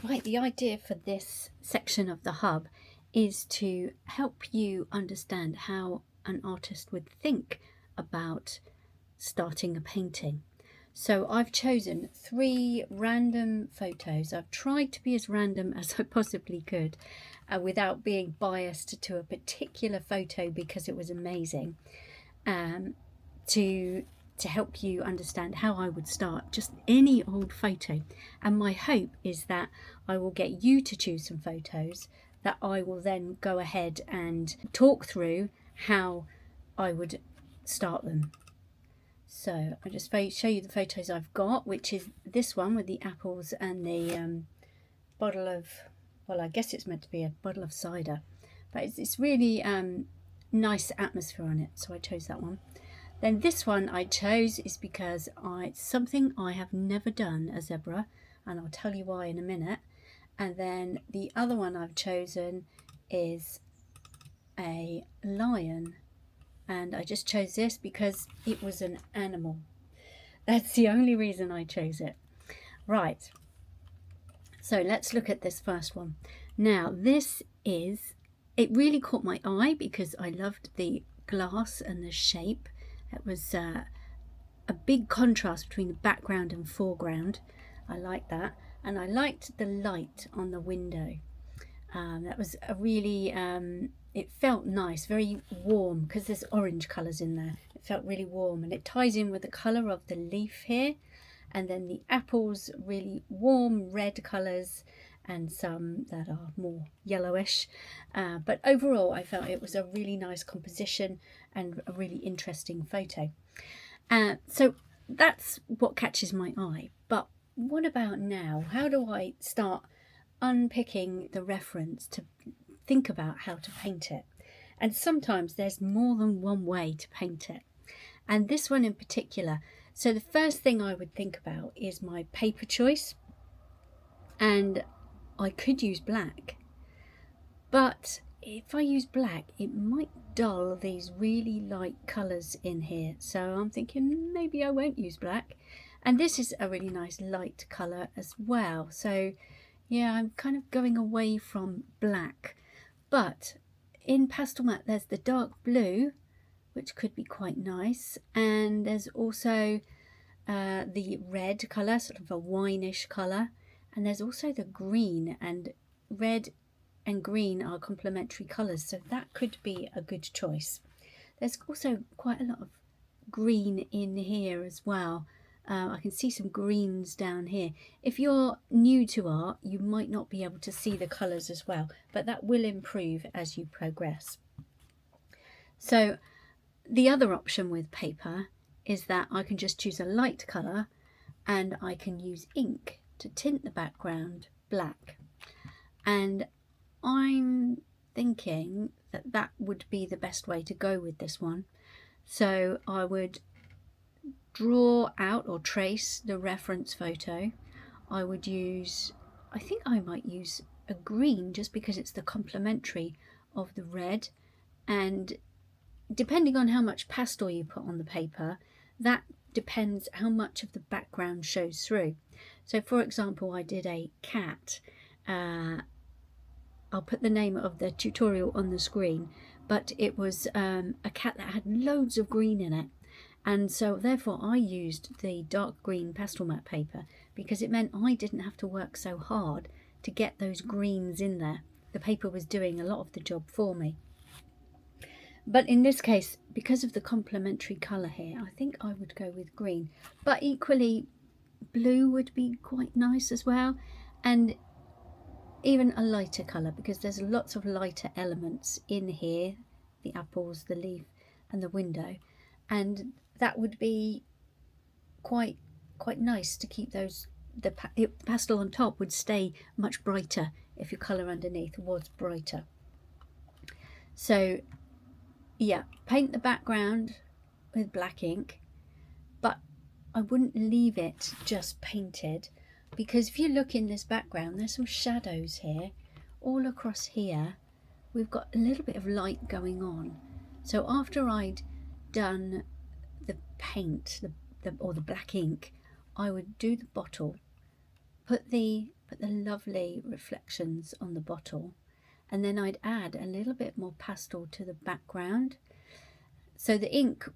Right, the idea for this section of the hub is to help you understand how an artist would think about starting a painting. So I've chosen 3 random photos. I've tried to be as random as I possibly could without being biased to a particular photo because it was amazing, to help you understand how I would start just any old photo. And my hope is that I will get you to choose some photos that I will then go ahead and talk through how I would start them. So I'll just show you the photos I've got, which is this one with the apples and the bottle of, well, I guess it's meant to be a bottle of cider, but it's really nice atmosphere on it, so I chose that one. Then this one I chose is because it's something I have never done, a zebra, and I'll tell you why in a minute. And then the other one I've chosen is a lion, and I just chose this because it was an animal. That's the only reason I chose it. Right, so let's look at this first one. Now it really caught my eye because I loved the glass and the shape. It was a big contrast between the background and foreground. I liked that, and I liked the light on the window. That was a really, it felt nice, very warm, because there's orange colours in there. It felt really warm, and it ties in with the colour of the leaf here, and then the apples, really warm red colours, and some that are more yellowish. But overall, I felt it was a really nice composition and a really interesting photo. So that's what catches my eye. But what about now? How do I start unpicking the reference to think about how to paint it? And sometimes there's more than one way to paint it. And this one in particular, so the first thing I would think about is my paper choice. And I could use black, but if I use black, it might dull these really light colours in here. So I'm thinking maybe I won't use black. And this is a really nice light colour as well. So yeah, I'm kind of going away from black. But in pastel matte, there's the dark blue, which could be quite nice. And there's also the red colour, sort of a wineish colour. And there's also the green, and red and green are complementary colours, so that could be a good choice. There's also quite a lot of green in here as well. I can see some greens down here. If you're new to art, you might not be able to see the colours as well, but that will improve as you progress. So the other option with paper is that I can just choose a light colour, and I can use ink to tint the background black. And I'm thinking that that would be the best way to go with this one. So I would draw out or trace the reference photo. I would use, I think I might use a green just because it's the complementary of the red, and depending on how much pastel you put on the paper, that depends how much of the background shows through. So for example, I did a cat. I'll put the name of the tutorial on the screen, but it was a cat that had loads of green in it, and so therefore I used the dark green pastel matte paper because it meant I didn't have to work so hard to get those greens in there. The paper was doing a lot of the job for me. But in this case, because of the complementary colour here, I think I would go with green. But equally, blue would be quite nice as well, and even a lighter colour, because there's lots of lighter elements in here, the apples, the leaf and the window, and that would be quite nice to keep those. The pastel on top would stay much brighter if your colour underneath was brighter. So yeah, paint the background with black ink, but I wouldn't leave it just painted, because if you look in this background, there's some shadows here. All across here, we've got a little bit of light going on. So after I'd done the paint, or the black ink, I would do the bottle, put the at the lovely reflections on the bottle, and then I'd add a little bit more pastel to the background. So the ink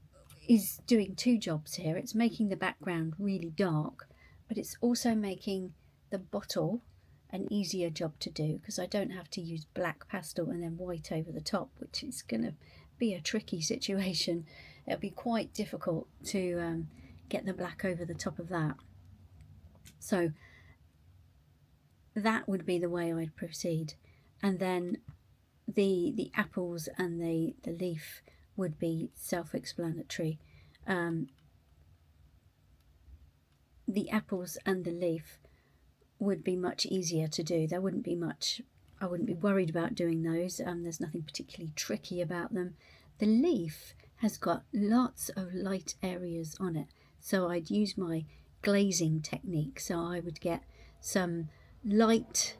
is doing two jobs here. It's making the background really dark, but it's also making the bottle an easier job to do, because I don't have to use black pastel and then white over the top, which is going to be a tricky situation. It'll be quite difficult to get the black over the top of that. So that would be the way I'd proceed. And then the apples and the leaf would be self-explanatory. The apples and the leaf would be much easier to do. There wouldn't be much, I wouldn't be worried about doing those. There's nothing particularly tricky about them. The leaf has got lots of light areas on it, so I'd use my glazing technique. So I would get some light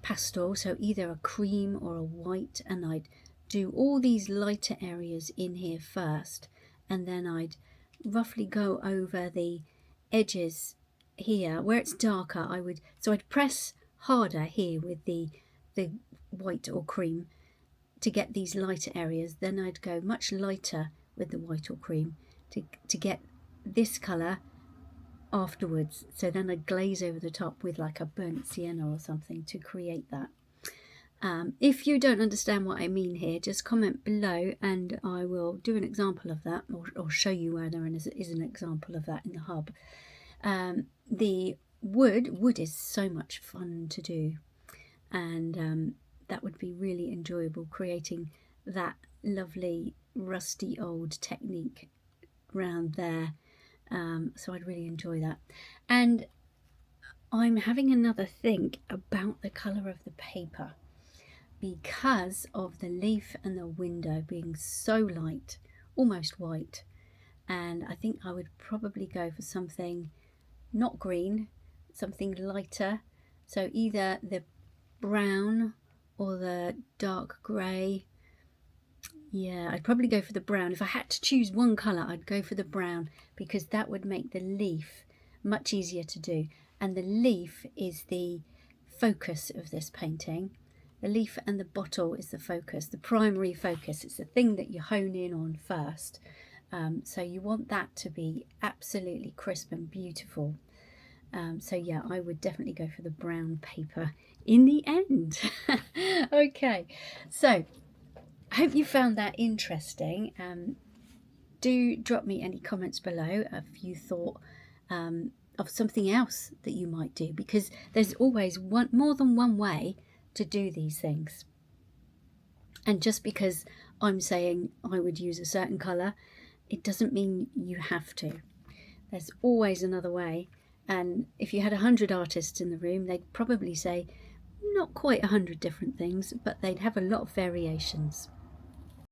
pastel, so either a cream or a white, and I'd do all these lighter areas in here first, and then I'd roughly go over the edges here where it's darker. I'd press harder here with the white or cream to get these lighter areas. Then I'd go much lighter with the white or cream to get this colour afterwards. So then I'd glaze over the top with like a burnt sienna or something to create that. If you don't understand what I mean here, just comment below and I will do an example of that, or show you where there is an example of that in the hub. The wood is so much fun to do, and that would be really enjoyable, creating that lovely rusty old technique around there. So I'd really enjoy that. And I'm having another think about the colour of the paper, because of the leaf and the window being so light, almost white. And I think I would probably go for something not green, something lighter. So either the brown or the dark grey. Yeah, I'd probably go for the brown. If I had to choose one colour, I'd go for the brown, because that would make the leaf much easier to do. And the leaf is the focus of this painting. The leaf and the bottle is the focus, the primary focus. It's the thing that you hone in on first. So you want that to be absolutely crisp and beautiful. So yeah, I would definitely go for the brown paper in the end. Okay, so I hope you found that interesting. Do drop me any comments below if you thought of something else that you might do, because there's always more than one way to do these things. And just because I'm saying I would use a certain colour, it doesn't mean you have to. There's always another way. And if you had 100 artists in the room, they'd probably say not quite 100 different things, but they'd have a lot of variations.